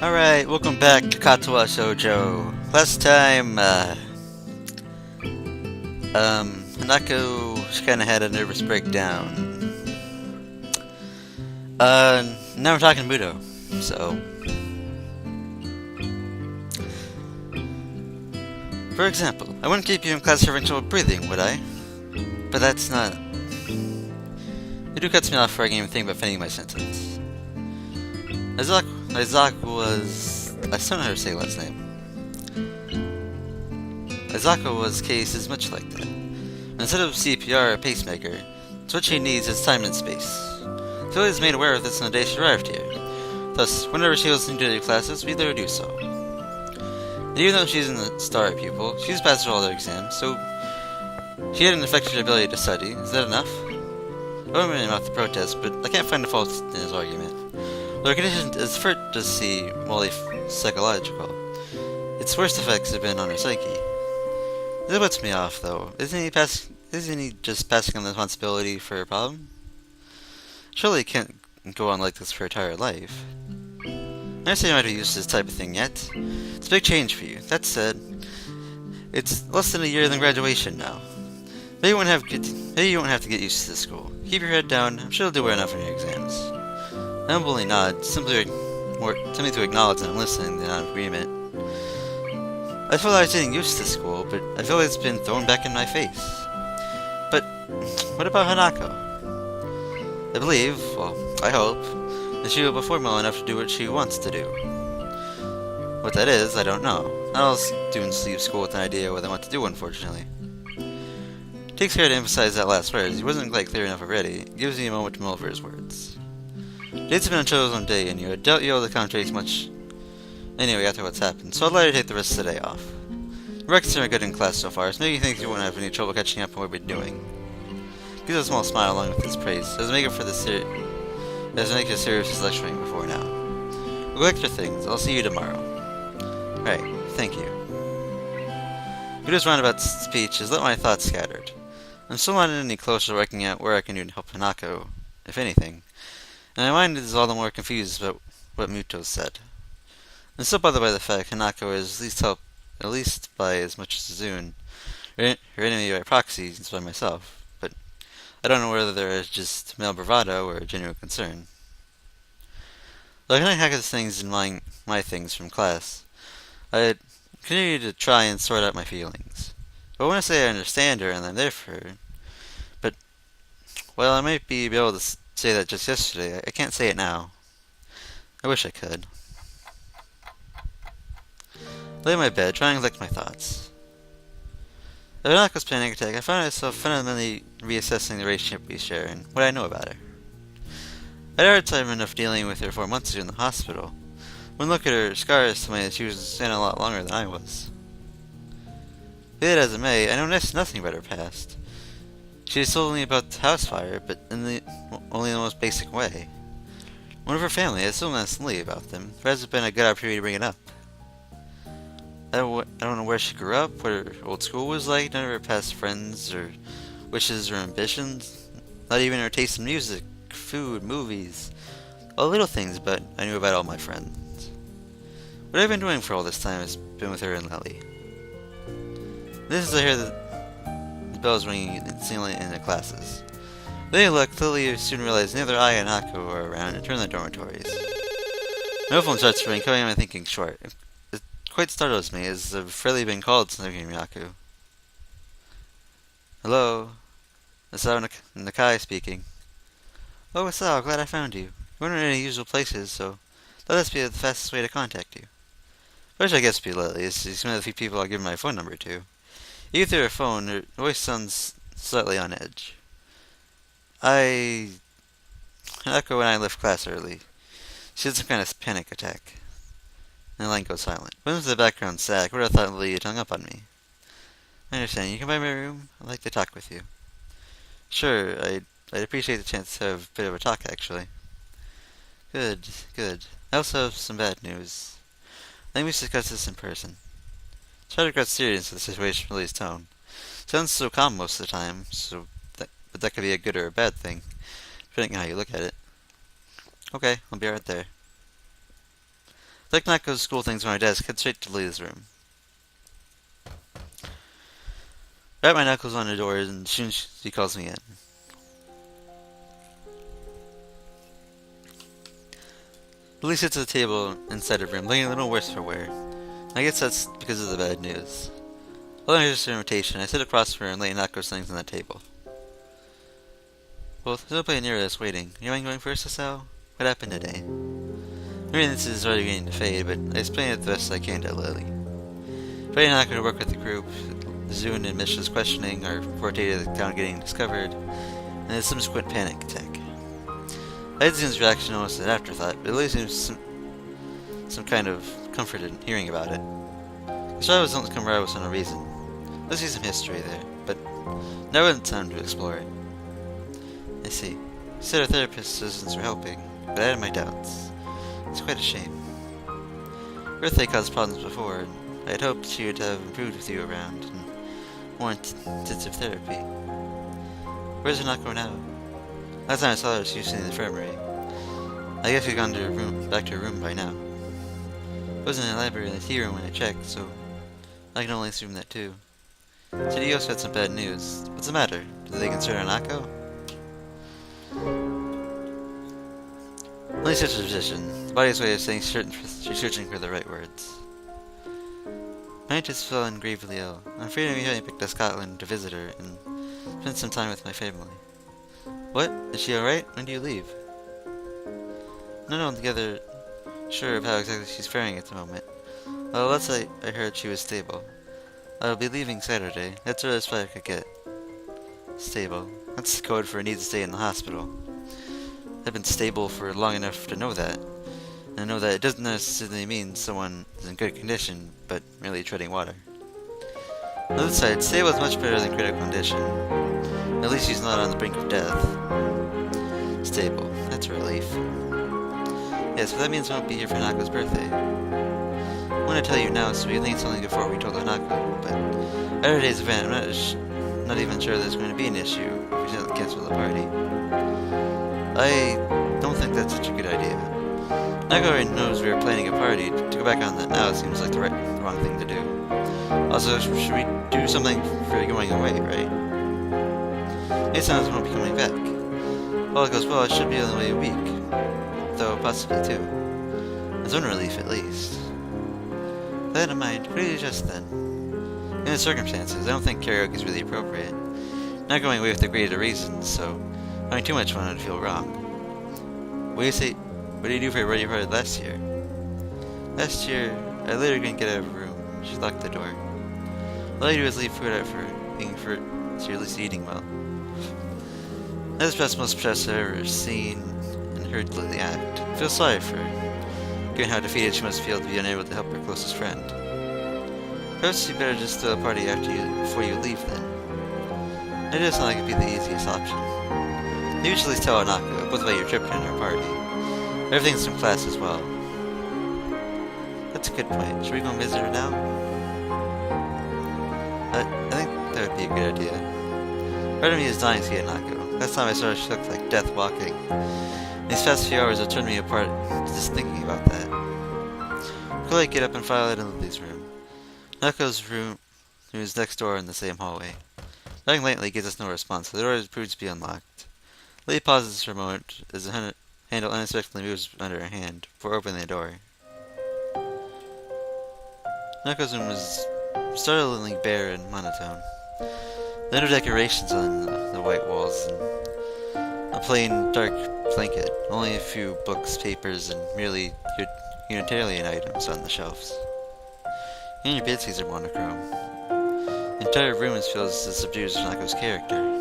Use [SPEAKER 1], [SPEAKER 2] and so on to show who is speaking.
[SPEAKER 1] Alright, welcome back to Katawa Shoujo. Last time, Hanako, she kinda had a nervous breakdown. Now we're talking Muto. So, for example, I wouldn't keep you in class for having trouble breathing, would I? But that's not... Muto cuts me off before I can even think about finishing my sentence. Isaac was... I still don't know how to say last name. Aizako's case is much like that. Instead of CPR or a pacemaker, it's what she needs is time and space. Philly is made aware of this on the day she arrived here. Thus, whenever she was into classes, we let her do so. And even though she's a star pupil, she's passed all her exams, so she had an affected ability to study. Is that enough? I wasn't really about to protest, but I can't find a fault in his argument. Their condition is for to see wholly psychological. Its worst effects have been on her psyche. This puts me off, though. Isn't he just passing on the responsibility for her problem? Surely he can't go on like this for her entire life. I understand you might be used to this type of thing yet. It's a big change for you. That said, it's less than a year than graduation now. Maybe you won't have to get used to this school. Keep your head down. I'm sure you'll do well enough in your exams. I humbly nod, simply to acknowledge that I'm listening and not in agreement. I feel like I was getting used to school, but I feel like it's been thrown back in my face. But what about Hanako? I believe, well, I hope, that she will perform well enough to do what she wants to do. What that is, I don't know. Not all students leave school with an idea of what they want to do, unfortunately. It takes care to emphasize that last word, as he wasn't quite clear enough already. It gives me a moment to mull over his words. Date's been a chosen day, and I doubt you'll able to concentrate much anyway after what's happened, so I'll let her take the rest of the day off. Your records are good in class so far, so maybe you think you won't have any trouble catching up on what we're doing. Gives a small smile along with his praise, as make it for the serious lecturing before now. We'll collect your things. I'll see you tomorrow. Right, thank you. Buddha's roundabout speech has let my thoughts scattered. I'm still not any closer to working out where I can do to help Hanako, if anything, and my mind is all the more confused about what Muto said. I'm still bothered by the fact Hanako is at least by as much as Zune, her enemy by proxy as by myself, but I don't know whether there is just male bravado or genuine concern. Though I cannot hack his things in my things from class, I continue to try and sort out my feelings. I want to say I understand her and I'm there for her, but while I might be able to say that just yesterday, I can't say it now. I wish I could. I lay in my bed, trying to collect my thoughts. After Nako's panic attack, I found myself fundamentally reassessing the relationship we share and what I know about her. I had a hard time enough dealing with her 4 months ago in the hospital. One look at her scars told me that she was in a lot longer than I was. Be that as it may, I know nothing about her past. She has told me about the house fire, but only in the most basic way. One of her family has told me honestly about them. There hasn't been a good opportunity to bring it up. I don't know where she grew up, what her old school was like, none of her past friends or wishes or ambitions, not even her taste in music, food, movies, all little things, but I knew about all my friends. What I've been doing for all this time has been with her and Lily. This is I hear the bells ringing instantly in the classes. Then I look, Lily soon realized neither I and Hako are around and turn the dormitories. My phone starts ringing, cutting my thinking short. It quite startles me, as I've rarely been called since I became Yaku. Hello? Asao Nakai speaking. Oh, Asao, glad I found you. You weren't in any usual places, so let this be the fastest way to contact you. First, I guess be Lily, as she's one of the few people I'll give my phone number to. Even through her phone, her voice sounds slightly on edge. Hanako and I left class early. She had some kind of panic attack. And the line goes silent. Went into the background sack. Would have thought Lily had hung up on me. I understand. You come by my room? I'd like to talk with you. Sure, I'd appreciate the chance to have a bit of a talk, actually. Good, good. I also have some bad news. I think we should discuss this in person. Try to get serious with the situation from Lily's tone. Sounds so calm most of the time, but that could be a good or a bad thing, depending on how you look at it. Okay, I'll be right there. Like Nako's school things on my desk, head straight to Leia's room. Wrap my knuckles on the door, and soon she calls me in. Lily sits at the table inside her room, looking a little worse for wear. I guess that's because of the bad news. Following her invitation, I sit across from her and lay Nako's things on the table. Well, there's nobody near us waiting. You mind going first, Asao? What happened today? Maybe this is already beginning to fade, but I explain it the best I can to Lily. Friday and Nako work with the group. Zune and Mishra's questioning, our forte to the town getting discovered, and the subsequent panic attack. I had Zune's reaction almost as an afterthought, but at least there was some kind of comfort in hearing about it. Shoujo don't come around for no reason. Let's see some history there, but now isn't time to explore it. I see. You said our therapist assistants were helping, but I had my doubts. It's quite a shame. Birthday caused problems before, and I had hoped she would have improved with you around, and more intensive therapy. Where's Hanako now? Last time I saw her, she was in the infirmary. I guess she'd gone to back to her room by now. It wasn't in the library or the tea room when I checked, so I can only assume that too. Said you also had some bad news. What's the matter? Do they concern Hanako? Only such a position. The body's way of saying she's searching for the right words. My aunt has fallen gravely ill. I'm afraid I'm having back to Scotland to visit her and spend some time with my family. What? Is she alright? When do you leave? I'm not altogether sure of how exactly she's faring at the moment. Well, last I heard she was stable. I'll be leaving Saturday. That's the earliest flight I could get. Stable. That's the code for a need to stay in the hospital. I've been stable for long enough to know that. And I know that it doesn't necessarily mean someone is in good condition, but merely treading water. On the other side, stable is much better than critical condition. At least she's not on the brink of death. Stable. That's a relief. Yes, but that means I won't be here for Hanako's birthday. I want to tell you now so we can think something before we told Hanako, but at today's event, I'm not even sure there's going to be an issue if we don't cancel the party. I don't think that's such a good idea. Hanako already knows we were planning a party. To go back on that now seems like the wrong thing to do. Also, should we do something for going away, right? Maybe someone won't be coming back. If all goes well, I should be on the way a week. Though, possibly two. As one relief, at least. With that in mind, what do you suggest then? In the circumstances, I don't think karaoke is really appropriate. Not going away with the greater reasons, so having too much fun would feel wrong. What do you do for your wedding party last year? Last year, I literally couldn't get out of her room. She locked the door. All I do is leave food out for being fruit, so you're at least eating well. That's perhaps the most stress I've ever seen and heard Lily act. I feel sorry for her, given how defeated she must feel to be unable to help her closest friend. Perhaps you better just throw a party before you leave then. It does sound like it'd be the easiest option. Maybe you should at least tell Hanako both about your trip and her party. Everything's from class as well. That's a good point. Should we go and visit her now? I think that would be a good idea. Part of me is dying to see Hanako. Last time I saw her, she looked like death walking. These past few hours have turned me apart just thinking about that. Could I get up and file it in Lily's room? Hanako's room is next door in the same hallway. Knocking lightly gives us no response, so the door proves to be unlocked. Lily pauses for a moment as the handle unexpectedly moves under her hand before opening the door. Hanako's room was startlingly bare and monotone. There are no decorations on the white walls, and a plain dark blanket, only a few books, papers, and merely utilitarian items on the shelves. Even your bedsheets are monochrome. The entire room feels as subdued as Hanako's character.